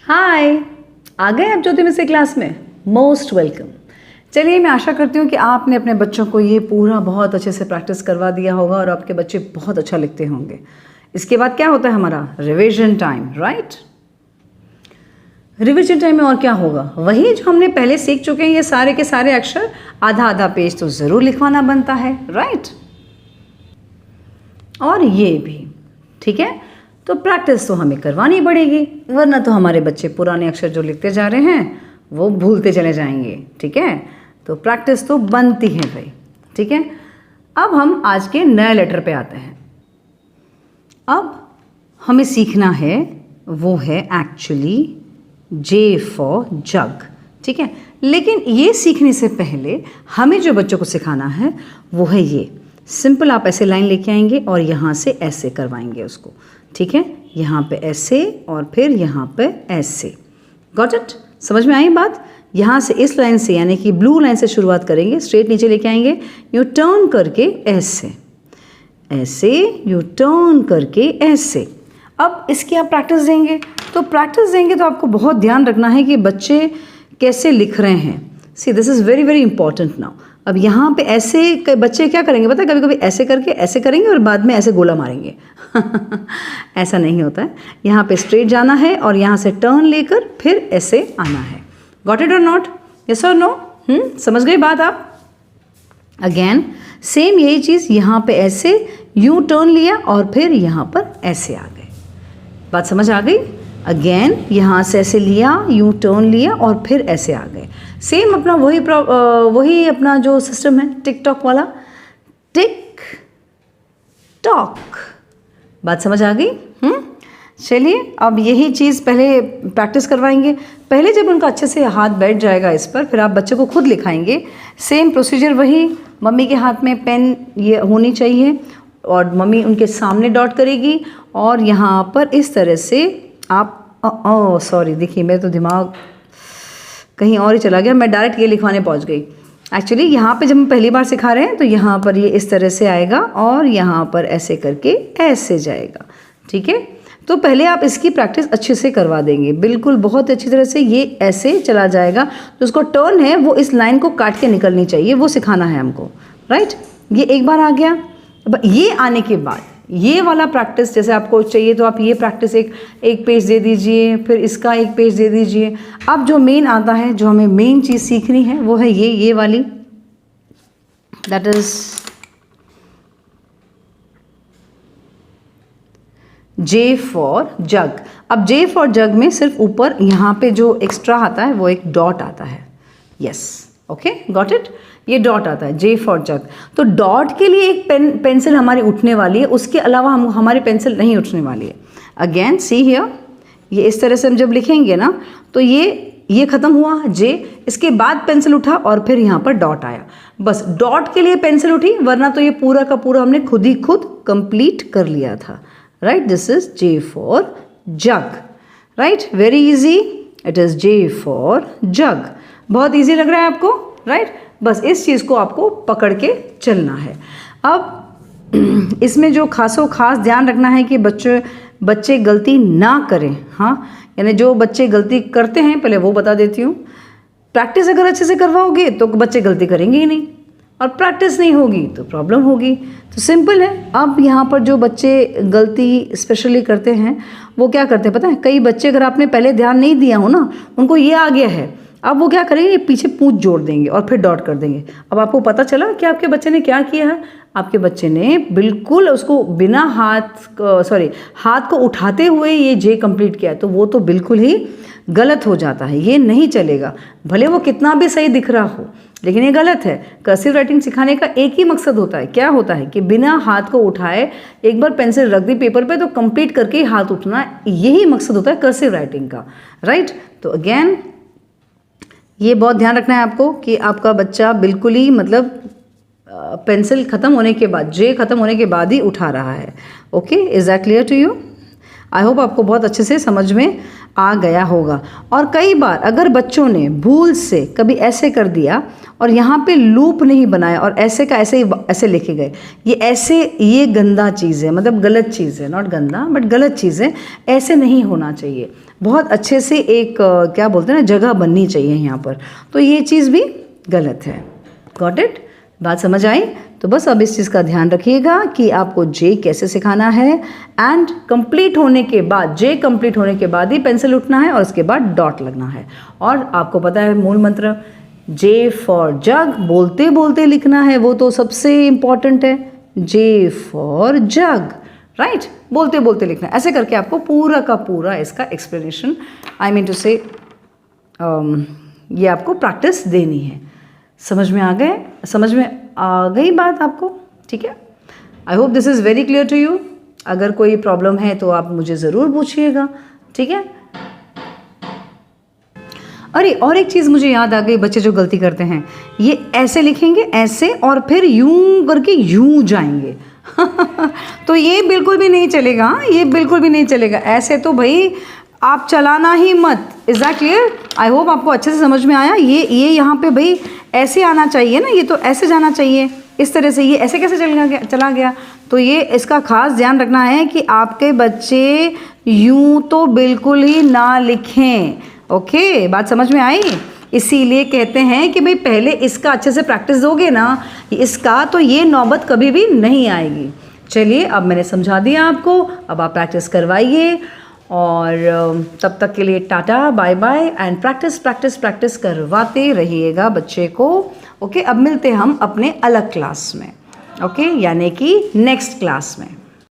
हाय, आ गए आप ज्योति miss class में? Most welcome. चलिए, मैं आशा करती हूँ कि आपने अपने बच्चों को ये पूरा बहुत अच्छे से प्रैक्टिस करवा दिया होगा और आपके बच्चे बहुत अच्छा लिखते होंगे। इसके बाद क्या होता है हमारा revision time, right? Revision time में और क्या होगा? वही जो हमने पहले सीख चुके हैं, ये सारे के सारे अक्षर आधा आधा पेज तो ज़रूर लिखवाना बनता है, राइट? और ये भी, ठीक है? तो प्रैक्टिस तो हमें करवानी पड़ेगी, वरना तो हमारे बच्चे पुराने अक्षर जो लिखते जा रहे हैं वो भूलते चले जाएंगे, ठीक है? तो प्रैक्टिस तो बनती है भाई, ठीक है? अब हम आज के नए लेटर पे आते हैं। अब हमें सीखना है वो है एक्चुअली जे फॉर जग, ठीक है? लेकिन ये सीखने से पहले हमें जो बच्चों को सिखाना है वो है ये सिंपल। आप ऐसे लाइन लेके आएंगे और यहाँ से ऐसे करवाएंगे उसको, ठीक है? यहाँ पे ऐसे और फिर यहाँ पे ऐसे। Got it? समझ में आई बात? यहाँ से इस लाइन से यानी कि ब्लू लाइन से शुरुआत करेंगे, स्ट्रेट नीचे लेके आएंगे, यू टर्न करके ऐसे, ऐसे यू टर्न करके ऐसे। अब इसकी आप प्रैक्टिस देंगे, तो प्रैक्टिस देंगे तो आपको बहुत ध्यान रखना है कि बच्चे कैसे लिख रहे हैं। See this is very very important now. अब यहाँ पे ऐसे बच्चे क्या करेंगे पता है? कभी कभी ऐसे करके ऐसे करेंगे और बाद में ऐसे गोला मारेंगे ऐसा नहीं होता है। यहाँ पे स्ट्रेट जाना है और यहाँ से टर्न लेकर फिर ऐसे आना है। गॉट इट और नॉट? यस और नो? समझ गई बात आप? अगेन सेम यही चीज़ यहाँ पे ऐसे यू टर्न लिया और फिर यहाँ पर ऐसे आ गए। बात समझ आ गई? अगेन यहाँ से ऐसे लिया, यू टर्न लिया और फिर ऐसे आ गए। सेम अपना वही अपना जो सिस्टम है टिक-टॉक वाला, टिक टॉक। बात समझ आ गई? चलिए, अब यही चीज़ पहले प्रैक्टिस करवाएंगे। पहले जब उनका अच्छे से हाथ बैठ जाएगा इस पर, फिर आप बच्चे को खुद लिखाएंगे। सेम प्रोसीजर वही, मम्मी के हाथ में पेन ये होनी चाहिए और मम्मी उनके सामने डॉट करेगी और यहाँ पर इस तरह से आप सॉरी, देखिए मेरा तो दिमाग कहीं और ही चला गया, मैं डायरेक्ट ये लिखवाने पहुँच गई। एक्चुअली यहाँ पे जब हम पहली बार सिखा रहे हैं तो यहाँ पर ये इस तरह से आएगा और यहाँ पर ऐसे करके ऐसे जाएगा, ठीक है? तो पहले आप इसकी प्रैक्टिस अच्छे से करवा देंगे, बिल्कुल बहुत अच्छी तरह से। ये ऐसे चला जाएगा, तो उसको टर्न है वो इस लाइन को काट के निकलनी चाहिए, वो सिखाना है हमको, राइट? ये एक बार आ गया। अब ये आने के बाद ये वाला प्रैक्टिस जैसे आपको चाहिए तो आप ये प्रैक्टिस एक पेज दे दीजिए, फिर इसका एक पेज दे दीजिए। अब जो मेन आता है, जो हमें मेन चीज़ सीखनी है वो है ये वाली, that is J for jug. अब जे फॉर जग में सिर्फ ऊपर यहाँ पे जो एक्स्ट्रा आता है वो एक डॉट आता है। Yes, okay, got it? ये डॉट आता है जे फॉर जग। तो डॉट के लिए एक पेंसिल हमारी उठने वाली है, उसके अलावा हमारी पेंसिल नहीं उठने वाली है। अगेन सी हियर, ये इस तरह से हम जब लिखेंगे ना तो ये ख़त्म हुआ जे, इसके बाद पेंसिल उठा और फिर यहाँ पर डॉट आया। बस डॉट के लिए पेंसिल उठी, वरना तो ये पूरा का पूरा हमने खुद कंप्लीट कर लिया था, right? This is J for jug, right? Very easy, it is J for jug. बहुत इजी लग रहा है आपको, राइट? बस इस चीज़ को आपको पकड़ के चलना है। अब इसमें जो खास ध्यान रखना है कि बच्चे गलती ना करें। हाँ, यानी जो बच्चे गलती करते हैं पहले वो बता देती हूँ। प्रैक्टिस अगर अच्छे से करवाओगे तो बच्चे गलती करेंगे ही नहीं, और प्रैक्टिस नहीं होगी तो प्रॉब्लम होगी। तो सिंपल है। अब यहाँ पर जो बच्चे गलती स्पेशली करते हैं वो क्या करते हैं पता है? कई बच्चे अगर आपने पहले ध्यान नहीं दिया हो ना, उनको ये आ गया है, अब वो क्या करेंगे, पीछे पूंछ जोड़ देंगे और फिर डॉट कर देंगे। अब आपको पता चला कि आपके बच्चे ने क्या किया है? आपके बच्चे ने बिल्कुल उसको बिना हाथ को उठाते हुए ये जे कंप्लीट किया है, तो वो तो बिल्कुल ही गलत हो जाता है। ये नहीं चलेगा, भले वो कितना भी सही दिख रहा हो, लेकिन ये गलत है। कर्सिव राइटिंग सिखाने का एक ही मकसद होता है, क्या होता है कि बिना हाथ को उठाए एक बार पेंसिल रख दी पेपर पे तो कंप्लीट करके ही हाथ उठना, यही मकसद होता है कर्सिव राइटिंग का, राइट? तो अगेन ये बहुत ध्यान रखना है आपको कि आपका बच्चा बिल्कुल ही मतलब पेंसिल ख़त्म होने के बाद, जे ख़त्म होने के बाद ही उठा रहा है। Okay, is that clear to you? I hope आपको बहुत अच्छे से समझ में आ गया होगा। और कई बार अगर बच्चों ने भूल से कभी ऐसे कर दिया और यहाँ पे लूप नहीं बनाया और ऐसे का ऐसे ही ऐसे लिखे गए, ये गंदा चीज़ है, मतलब गलत चीज़ है, नॉट गंदा बट गलत चीज़ है, ऐसे नहीं होना चाहिए। बहुत अच्छे से एक क्या बोलते हैं ना, जगह बननी चाहिए यहाँ पर, तो ये चीज़ भी गलत है। Got it? बात समझ आई? तो बस अब इस चीज़ का ध्यान रखिएगा कि आपको जे कैसे सिखाना है, एंड कंप्लीट होने के बाद, जे कंप्लीट होने के बाद ही पेंसिल उठना है और उसके बाद डॉट लगना है। और आपको पता है मूल मंत्र, जे फॉर जग, बोलते बोलते लिखना है, वो तो सबसे इम्पॉर्टेंट है। जे फॉर जग, राइट, बोलते बोलते लिखना है। ऐसे करके आपको पूरा का पूरा इसका एक्सप्लेनेशन, आई मीन टू से ये आपको प्रैक्टिस देनी है। समझ में आ गई बात आपको? ठीक है, I hope this is very clear to you. अगर कोई प्रॉब्लम है तो आप मुझे ज़रूर पूछिएगा, ठीक है। अरे और एक चीज़ मुझे याद आ गई, बच्चे जो गलती करते हैं, ये ऐसे लिखेंगे ऐसे और फिर यूं करके यूं जाएंगे तो ये बिल्कुल भी नहीं चलेगा, ये बिल्कुल भी नहीं चलेगा। ऐसे तो भाई आप चलाना ही मत। Is that clear? I hope आपको अच्छे से समझ में आया। ये यहाँ पे भाई ऐसे आना चाहिए ना, ये तो ऐसे जाना चाहिए इस तरह से, ये ऐसे कैसे चला गया। तो ये इसका खास ध्यान रखना है कि आपके बच्चे यूं तो बिल्कुल ही ना लिखें। ओके, बात समझ में आई? इसीलिए कहते हैं कि भाई पहले इसका अच्छे से प्रैक्टिस दोगे ना इसका, तो ये नौबत कभी भी नहीं आएगी। चलिए, अब मैंने समझा दिया आपको, अब आप प्रैक्टिस करवाइए। और तब तक के लिए tata, bye bye, and practice करवाते रहिएगा बच्चे को। ओके, अब मिलते हैं हम अपने अलग क्लास में, ओके, यानी कि नेक्स्ट क्लास में।